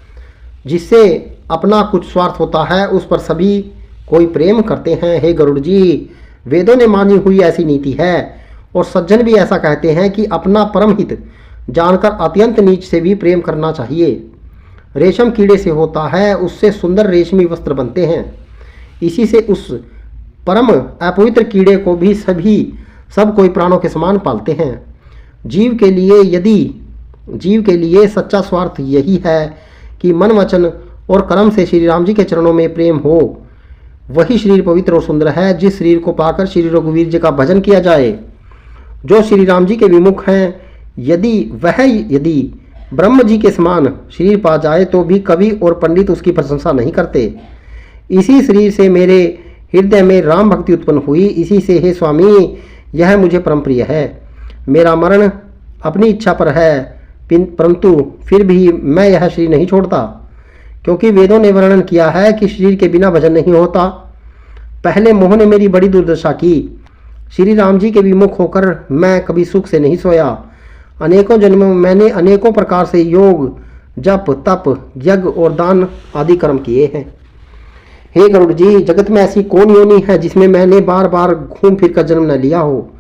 जिससे अपना कुछ स्वार्थ होता है उस पर सभी कोई प्रेम करते हैं। हे गरुड़ जी, वेदों ने मानी हुई ऐसी नीति है और सज्जन भी ऐसा कहते हैं कि अपना परम हित जानकर अत्यंत नीच से भी प्रेम करना चाहिए। रेशम कीड़े से होता है, उससे सुंदर रेशमी वस्त्र बनते हैं। इसी से उस परम अपवित्र कीड़े को भी सब कोई प्राणों के समान पालते हैं। जीव के लिए सच्चा स्वार्थ यही है कि मन वचन और कर्म से श्री राम जी के चरणों में प्रेम हो। वही शरीर पवित्र और सुंदर है जिस शरीर को पाकर श्री रघुवीर जी का भजन किया जाए। जो श्री राम जी के विमुख हैं, यदि ब्रह्म जी के समान शरीर पा जाए तो भी कवि और पंडित उसकी प्रशंसा नहीं करते। इसी शरीर से मेरे हृदय में राम भक्ति उत्पन्न हुई। इसी से हे स्वामी, यह मुझे परम प्रिय है। मेरा मरण अपनी इच्छा पर है, परंतु फिर भी मैं यह शरीर नहीं छोड़ता, क्योंकि वेदों ने वर्णन किया है कि शरीर के बिना भजन नहीं होता। पहले मोह ने मेरी बड़ी दुर्दशा की। श्री राम जी के विमुख होकर मैं कभी सुख से नहीं सोया। अनेकों जन्मों में मैंने अनेकों प्रकार से योग जप तप यज्ञ और दान आदि कर्म किए हैं। हे गरुड़ जी, जगत में ऐसी कौन योनि है जिसमें मैंने बार बार घूम फिर कर जन्म न लिया हो।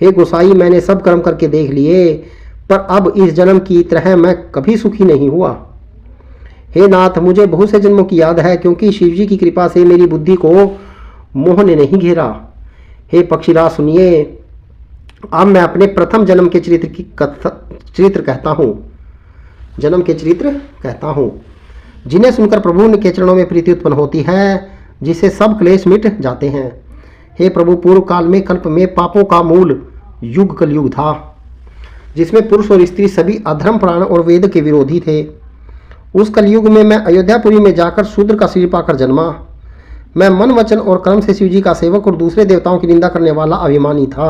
हे गोसाई, मैंने सब कर्म करके देख लिए, पर अब इस जन्म की तरह मैं कभी सुखी नहीं हुआ। हे नाथ, मुझे बहुत से जन्मों की याद है, क्योंकि शिव जी की कृपा से मेरी बुद्धि को मोह ने नहीं घेरा। हे पक्षीराज, सुनिए, अब मैं अपने प्रथम जन्म के चरित्र कहता हूँ, जिन्हें सुनकर प्रभु के चरणों में प्रीति उत्पन्न होती है, जिससे सब क्लेश मिट जाते हैं। हे प्रभु, पूर्व काल में कल्प में पापों का मूल युग कलयुग था, जिसमें पुरुष और स्त्री सभी अधर्म प्राण और वेद के विरोधी थे। उस कलयुग में मैं अयोध्यापुरी में जाकर शूद्र का शरीर पाकर जन्मा। मैं मन वचन और कर्म से शिव जी का सेवक और दूसरे देवताओं की निंदा करने वाला अभिमानी था।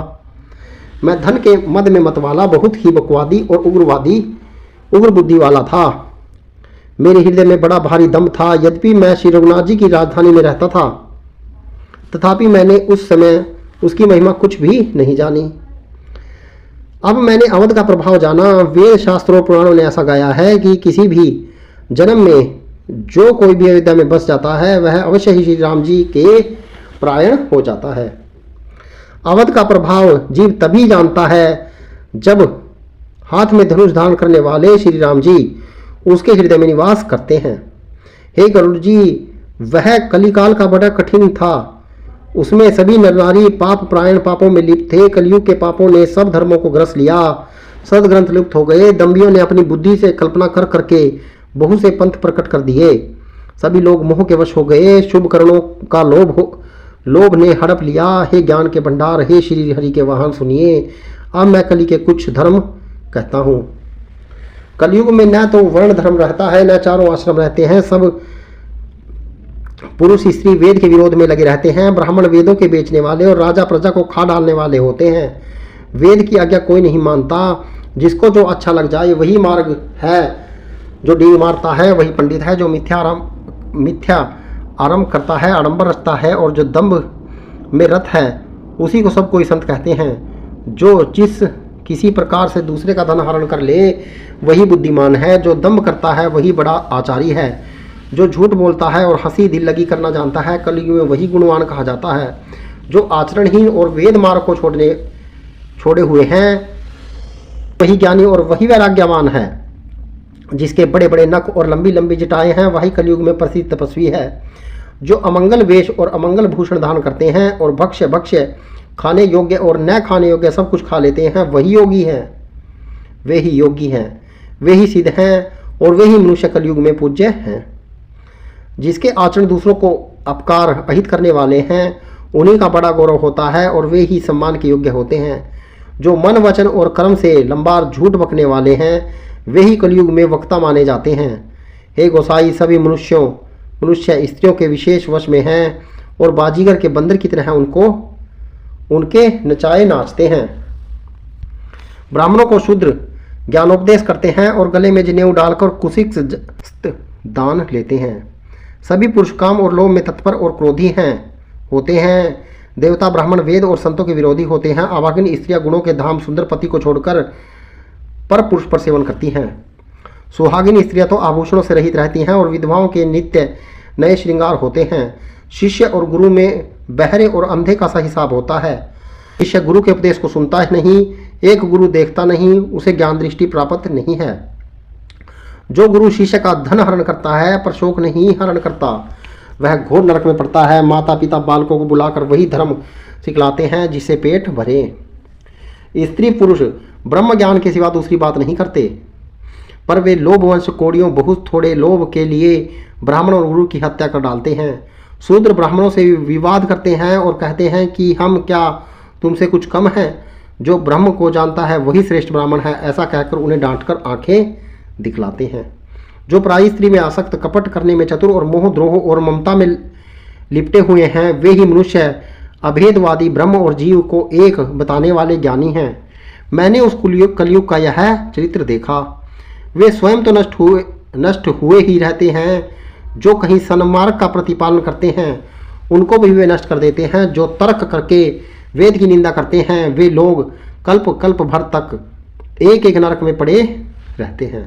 मैं धन के मद में मतवाला, बहुत ही बकवादी और उग्र बुद्धि वाला था। मेरे हृदय में बड़ा भारी दम था। यद्यपि मैं श्री रघुनाथ जी की राजधानी में रहता था, तथापि मैंने उस समय उसकी महिमा कुछ भी नहीं जानी। अब मैंने अवध का प्रभाव जाना। वेद शास्त्रों पुराणों ने ऐसा गाया है कि किसी भी जन्म में जो कोई भी अयोध्या में बस जाता है वह अवश्य ही श्री राम जी के परायण हो जाता है। अवध का प्रभाव जीव तभी जानता है जब हाथ में धनुष धारण करने वाले श्री राम जी उसके हृदय में निवास करते हैं। हे गरुड़ जी, वह कलिकाल का बड़ा कठिन था। उसमें सभी नर नारी पाप प्रायण पापों में लिप्त थे। कलयुग के पापों ने सब धर्मों को ग्रस लिया। सदग्रंथ लुप्त हो गए। दम्भियों ने अपनी बुद्धि से कल्पना कर करके बहु से पंथ प्रकट कर दिए। सभी लोग मोह के वश हो गए। शुभ करणों का लोभ ने हड़प लिया। हे ज्ञान के भंडार, हे श्री हरि के वाहन, सुनिए। अब मैं कली के कुछ धर्म कहता हूँ। कलयुग में न तो वर्ण धर्म रहता है, न चारों आश्रम रहते हैं। सब पुरुष स्त्री वेद के विरोध में लगे रहते हैं। ब्राह्मण वेदों के बेचने वाले और राजा प्रजा को खा डालने वाले होते हैं। वेद की आज्ञा कोई नहीं मानता। जिसको जो अच्छा लग जाए वही मार्ग है। जो डींग मारता है वही पंडित है। जो मिथ्या आरंभ करता है, आडंबर रचता है और जो दंभ में रत है उसी को सब कोई संत कहते हैं। जो किसी प्रकार से दूसरे का धन हरण कर ले वही बुद्धिमान है। जो दंभ करता है वही बड़ा आचारी है। जो झूठ बोलता है और हंसी दिल लगी करना जानता है, कलयुग में वही गुणवान कहा जाता है। जो आचरणहीन और वेद मार्ग को छोड़े हुए हैं वही ज्ञानी और वही वैराग्यवान है। जिसके बड़े बड़े नख और लंबी लंबी जटाएं हैं वही कलयुग में प्रसिद्ध तपस्वी है। जो अमंगल वेश और अमंगल भूषण धारण करते हैं और भक्ष्य खाने योग्य और न खाने योग्य सब कुछ खा लेते हैं वही योगी हैं। वे ही योगी हैं, वे ही सिद्ध हैं और वे ही मनुष्य कलयुग में पूज्य हैं। जिसके आचरण दूसरों को अपकार अहित करने वाले हैं उन्हीं का बड़ा गौरव होता है और वे ही सम्मान के योग्य होते हैं। जो मन वचन और कर्म से लंबार झूठ बकने वाले हैं वे ही कलयुग में वक्ता माने जाते हैं। हे गोसाई, सभी मनुष्य स्त्रियों के विशेष वश में हैं और बाजीगर के बंदर की तरह उनके नचाए नाचते हैं। ब्राह्मणों को शूद्र ज्ञानोपदेश करते हैं और गले में जनेऊ डालकर कुशिक दान लेते हैं। सभी पुरुष काम और लोभ में तत्पर और क्रोधी होते हैं। देवता ब्राह्मण वेद और संतों के विरोधी होते हैं। अभागिन स्त्रियां गुणों के धाम सुंदर पति को छोड़कर पर पुरुष पर सेवन करती हैं। सुहागिन स्त्रियां तो आभूषणों से रहित रहती हैं और विधवाओं के नित्य नए श्रृंगार होते हैं। शिष्य और गुरु में बहरे और अंधे का सा हिसाब होता है। शिष्य गुरु के उपदेश को सुनता है नहीं। एक गुरु देखता नहीं, उसे ज्ञान दृष्टि प्राप्त नहीं है। जो गुरु शिष्य का धन हरण करता है पर शोक नहीं हरण करता वह घोर नरक में पड़ता है। माता पिता बालकों को बुलाकर वही धर्म सिखलाते हैं जिससे पेट भरे। स्त्री पुरुष ब्रह्म ज्ञान के सिवा दूसरी बात नहीं करते, पर वे लोभवंश कोड़ियों बहुत थोड़े लोभ के लिए ब्राह्मण और गुरु की हत्या कर डालते हैं। शूद्र ब्राह्मणों से विवाद करते हैं और कहते हैं कि हम क्या तुमसे कुछ कम हैं। जो ब्रह्म को जानता है वही श्रेष्ठ ब्राह्मण है, ऐसा कहकर उन्हें डांटकर आंखें दिखलाते हैं। जो पराई स्त्री में आसक्त, कपट करने में चतुर और मोह द्रोह और ममता में लिपटे हुए हैं वे ही मनुष्य अभेदवादी ब्रह्म और जीव को एक बताने वाले ज्ञानी हैं। मैंने उस कलयुग का यह चरित्र देखा। वे स्वयं तो नष्ट हुए ही रहते हैं। जो कहीं सन्मार्ग का प्रतिपालन करते हैं उनको भी वे नष्ट कर देते हैं। जो तर्क करके वेद की निंदा करते हैं वे लोग कल्प भर तक एक एक नरक में पड़े रहते हैं।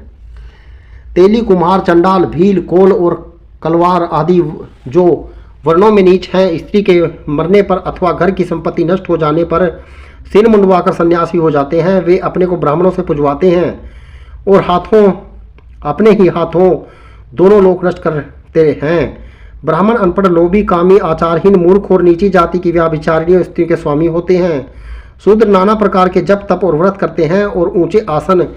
तेली, कुम्हार, चंडाल, भील, कोल और कलवार आदि जो वर्णों में नीच हैं, स्त्री के मरने पर अथवा घर की संपत्ति नष्ट हो जाने पर सिर मुंडवाकर सन्यासी हो जाते हैं। वे अपने को ब्राह्मणों से पुजवाते हैं और अपने ही हाथों दोनों लोग नष्ट करते हैं। ब्राह्मण अनपढ़, लोभी, कामी, आचारहीन, मूर्ख और नीची जाति की व्याभिचारिणी स्त्रियों के स्वामी होते हैं। शूद्र नाना प्रकार के जप तप और व्रत करते हैं और ऊंचे आसन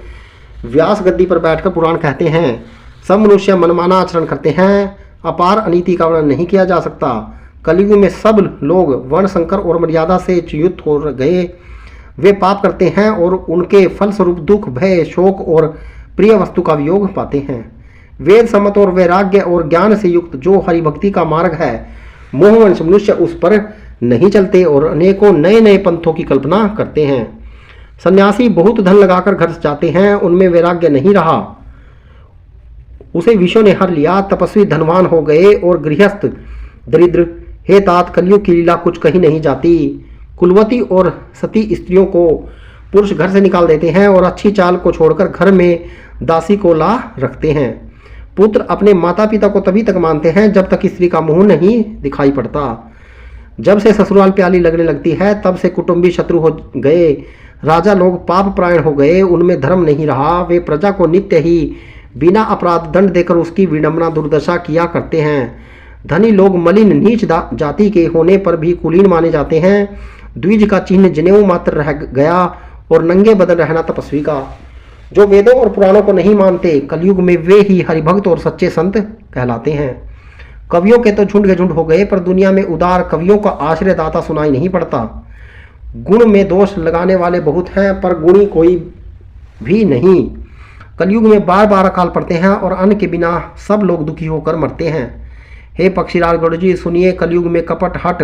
व्यास गद्दी पर बैठकर पुराण कहते हैं। सब मनुष्य मनमाना आचरण करते हैं। अपार अनीति का वर्णन नहीं किया जा सकता। कलयुग में सब लोग वर्ण संकर और मर्यादा से च्युत हो गए। वे पाप करते हैं और उनके फलस्वरूप दुख, भय, शोक और प्रिय वस्तु का वियोग पाते हैं। वेद सम्मत और वैराग्य और ज्ञान से युक्त जो हरिभक्ति का मार्ग है मोहवंश मनुष्य उस पर नहीं चलते और अनेकों नए नए पंथों की कल्पना करते हैं। सन्यासी बहुत धन लगाकर घर से जाते हैं, उनमें वैराग्य नहीं रहा, उसे विषयों ने हर लिया। तपस्वी धनवान हो गए और गृहस्थ दरिद्र। हे तात, कलयुग की लीला कुछ कही नहीं जाती। कुलवती और सती स्त्रियों को पुरुष घर से निकाल देते हैं और अच्छी चाल को छोड़कर घर में दासी को ला रखते हैं। पुत्र अपने माता पिता को तभी तक मानते हैं जब तक स्त्री का मुंह नहीं दिखाई पड़ता। जब से ससुराल प्याली लगने लगती है तब से कुटुंबी शत्रु हो गए। राजा लोग पाप प्रायण हो गए, उनमें धर्म नहीं रहा। वे प्रजा को नित्य ही बिना अपराध दंड देकर उसकी विडंबना दुर्दशा किया करते हैं। धनी लोग मलिन नीच जाति के होने पर भी कुलीन माने जाते हैं। द्विज का चिन्ह जनेऊ मात्र रह गया और नंगे बदन रहना तपस्वी का। जो वेदों और पुराणों को नहीं मानते, कलयुग में वे ही हरिभक्त और सच्चे संत कहलाते हैं। कवियों के तो झुंड के झुंड हो गए, पर दुनिया में उदार कवियों का आश्रयदाता सुनाई नहीं पड़ता। गुण में दोष लगाने वाले बहुत हैं, पर गुणी कोई भी नहीं। कलयुग में बार बार अकाल पड़ते हैं और अन्न के बिना सब लोग दुखी होकर मरते हैं। हे पक्षीराज गौड़ जी, सुनिए, कलयुग में कपट, हठ,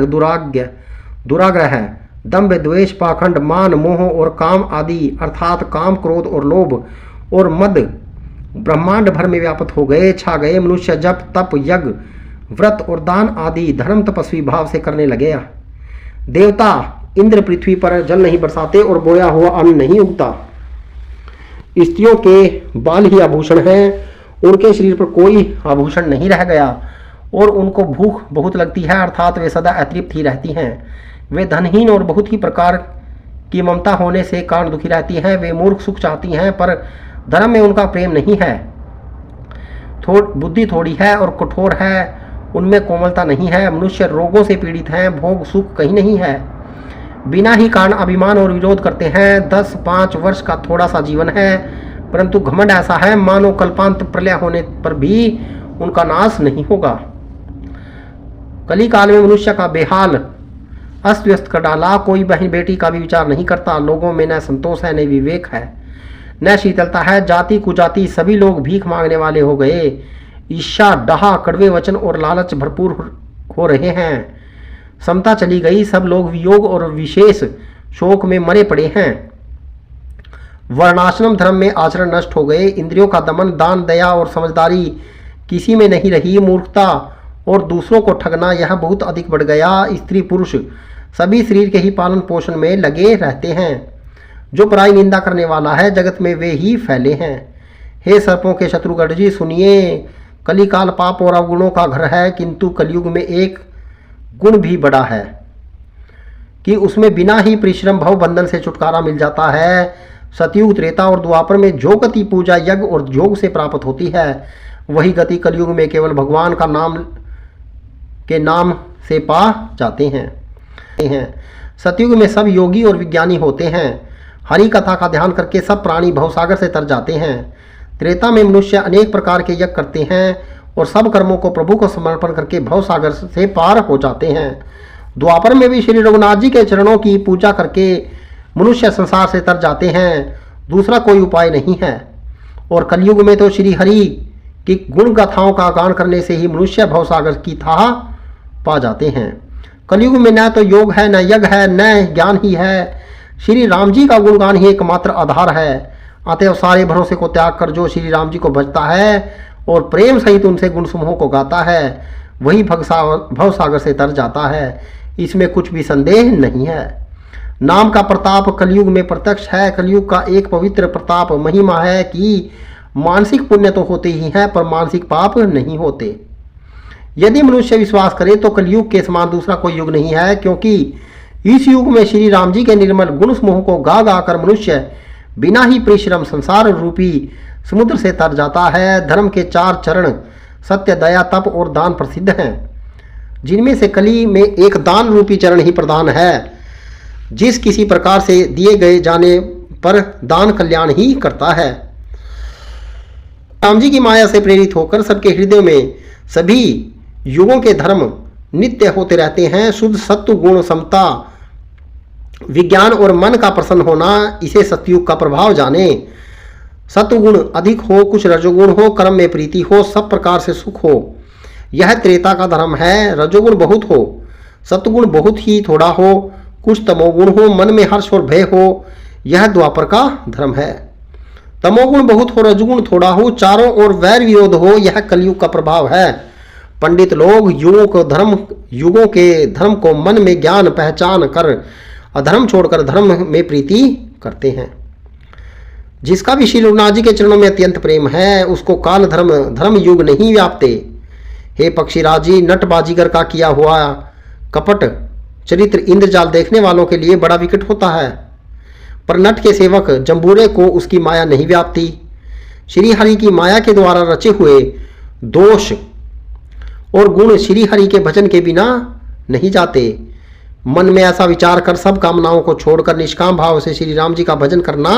दुराग्रह है, दंभ, द्वेष, पाखंड, मान, मोह और काम आदि अर्थात काम, क्रोध और लोभ और मद ब्रह्मांड भर में व्याप्त हो गए, छा गए। मनुष्य जप, तप, यज्ञ, व्रत और दान आदि धर्म तपस्वी भाव से करने लगे। देवता इंद्र पृथ्वी पर जल नहीं बरसाते और बोया हुआ अन्न नहीं उगता। स्त्रियों के बाल ही आभूषण हैं, उनके शरीर पर कोई आभूषण नहीं रह गया और उनको भूख बहुत लगती है, अर्थात वे सदा अतृप्त ही रहती हैं। वे धनहीन और बहुत ही प्रकार की ममता होने से कारण दुखी रहती हैं। वे मूर्ख सुख चाहती हैं, पर धर्म में उनका प्रेम नहीं है। बुद्धि थोड़ी है और कठोर है, उनमें कोमलता नहीं है। मनुष्य रोगों से पीड़ित हैं, भोग सुख कहीं नहीं है। बिना ही कारण अभिमान और विरोध करते हैं। 10-5 वर्ष का थोड़ा सा जीवन है, परंतु घमंड ऐसा है मानो कल्पांत प्रलय होने पर भी उनका नाश नहीं होगा। कली काल में मनुष्य का बेहाल अस्त व्यस्त कर डाला। कोई बहन बेटी का भी विचार नहीं करता। लोगों में न संतोष है, न विवेक है, न शीतलता है। जाति कुजाति सभी लोग भीख मांगने वाले हो गए। ईर्ष्या, डाहा, कड़वे वचन और लालच भरपूर हो रहे हैं। समता चली गई, सब लोग वियोग और विशेष शोक में मरे पड़े हैं। वर्णाश्रम धर्म में आचरण नष्ट हो गए। इंद्रियों का दमन, दान, दया और समझदारी किसी में नहीं रही। मूर्खता और दूसरों को ठगना यह बहुत अधिक बढ़ गया। स्त्री पुरुष सभी शरीर के ही पालन पोषण में लगे रहते हैं। जो पराई निंदा करने वाला है, जगत में वे ही फैले हैं। हे सर्पों के शत्रुगढ़ जी, सुनिए, कलिकाल पाप और अवगुणों का घर है, किंतु कलयुग में एक गुण भी बड़ा है कि उसमें बिना ही परिश्रम भव बंधन से छुटकारा मिल जाता है। सतयुग, त्रेता और द्वापर में जो गति पूजा, यज्ञ और योग से प्राप्त होती है, वही गति कलयुग में केवल भगवान का नाम से पा जाते हैं। सतयुग में सब योगी और विज्ञानी होते हैं। हरि कथा का ध्यान करके सब प्राणी भवसागर से तर जाते हैं। त्रेता में मनुष्य अनेक प्रकार के यज्ञ करते हैं और सब कर्मों को प्रभु को समर्पण करके भवसागर से पार हो जाते हैं। द्वापर में भी श्री रघुनाथ जी के चरणों की पूजा करके मनुष्य संसार से तर जाते हैं। दूसरा कोई उपाय नहीं है। और कलयुग में तो श्री हरि की गुण गाथाओं का गान करने से ही मनुष्य भवसागर की थाह पा जाते हैं। कलयुग में न तो योग है, न यज्ञ है, न ज्ञान ही है। श्री राम जी का गुणगान ही एकमात्र आधार है। अतएव सारे भरोसे को त्याग कर जो श्री राम जी को भजता है और प्रेम सहित उनसे गुण समूह को गाता है, वही भवसागर से तर जाता है। इसमें कुछ भी संदेह नहीं है। नाम का प्रताप कलयुग में प्रत्यक्ष है। कलयुग का एक पवित्र प्रताप महिमा है कि मानसिक पुण्य तो होते ही हैं, पर मानसिक पाप नहीं होते। यदि मनुष्य विश्वास करे तो कलयुग के समान दूसरा कोई युग नहीं है, क्योंकि इस युग में श्री राम जी के निर्मल गुण समूह को गा गा कर मनुष्य बिना ही परिश्रम संसार रूपी समुद्र से तर जाता है। धर्म के 4 चरण सत्य, दया, तप और दान प्रसिद्ध हैं, जिनमें से कली में एक दान रूपी चरण ही प्रधान है। जिस किसी प्रकार से दिए गए जाने पर दान कल्याण ही करता है। राम जी की माया से प्रेरित होकर सबके हृदय में सभी युगों के धर्म नित्य होते रहते हैं। शुद्ध सत्व गुण, समता, विज्ञान और मन का प्रसन्न होना, इसे सतयुग का प्रभाव जाने। सत्वगुण अधिक हो, कुछ रजोगुण हो, कर्म में प्रीति हो, सब प्रकार से सुख हो, यह त्रेता का धर्म है। रजोगुण बहुत हो, सतगुण बहुत ही थोड़ा हो, कुछ तमोगुण हो, मन में हर्ष और भय हो, यह द्वापर का धर्म है। तमोगुण बहुत हो, रजगुण थोड़ा हो, चारों ओर वैर विरोध हो, यह कलयुग का प्रभाव है। पंडित लोग युगों के धर्म को मन में ज्ञान पहचान कर अधर्म छोड़कर धर्म में प्रीति करते हैं। जिसका भी श्री रघुनाथ जी के चरणों में अत्यंत प्रेम है, उसको काल धर्म युग नहीं व्यापते। हे पक्षीराज जी, नट बाजीगर का किया हुआ कपट चरित्र इंद्रजाल देखने वालों के लिए बड़ा विकट होता है, पर नट के सेवक जंबूरे को उसकी माया नहीं व्यापती। श्री हरि की माया के द्वारा रचे हुए दोष और गुण श्री हरि के भजन के बिना नहीं जाते। मन में ऐसा विचार कर सब कामनाओं को छोड़कर निष्काम भाव से श्री राम जी का भजन करना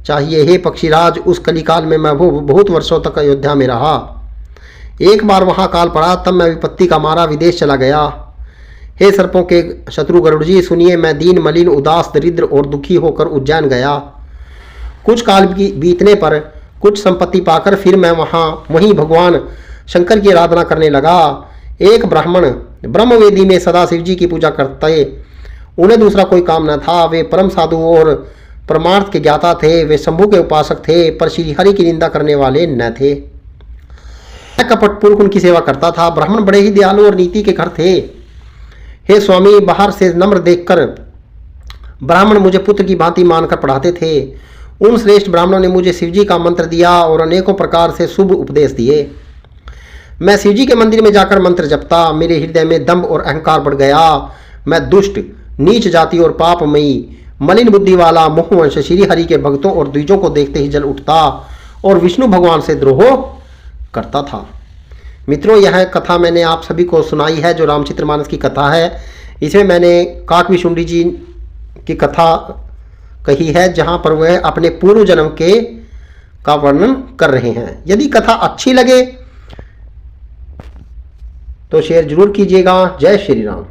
चाहिए। हे पक्षीराज, उस कलिकाल में मैं बहुत वर्षों तक अयोध्या में रहा। एक बार वहां काल पड़ा, तब मैं विपत्ति का मारा विदेश चला गया। हे सर्पों के शत्रु गरुड़ जी, सुनिए, मैं दीन मलिन उदास दरिद्र और दुखी होकर उज्जैन गया। कुछ काल बीतने पर कुछ संपत्ति पाकर फिर मैं वहीं भगवान शंकर की आराधना करने लगा। एक ब्राह्मण ब्रह्मवेदी में सदा शिव जी की पूजा करते, उन्हें दूसरा कोई काम न था। वे परम साधु और परमार्थ के ज्ञाता थे। वे शंभु के उपासक थे, पर श्री हरि की निंदा करने वाले न थे। कपटपूर्वक उनकी सेवा करता था। ब्राह्मण बड़े ही दयालु और नीति के घर थे। हे स्वामी, बाहर से नम्र देखकर ब्राह्मण मुझे पुत्र की भांति मानकर पढ़ाते थे। उन श्रेष्ठ ब्राह्मणों ने मुझे शिवजी का मंत्र दिया और अनेकों प्रकार से शुभ उपदेश दिए। मैं शिवजी के मंदिर में जाकर मंत्र जपता। मेरे हृदय में दंभ और अहंकार बढ़ गया। मैं दुष्ट, नीच जाति और पापमयी, मलिन बुद्धि वाला मुखवंश श्री हरि के भक्तों और द्विजों को देखते ही जल उठता और विष्णु भगवान से द्रोह करता था। मित्रों, यह कथा मैंने आप सभी को सुनाई है, जो रामचरितमानस की कथा है। इसमें मैंने काकभीषुंडी जी की कथा कही है, जहां पर वह अपने पूर्व जन्म के का वर्णन कर रहे हैं। यदि कथा अच्छी लगे तो शेयर जरूर कीजिएगा। जय श्री राम।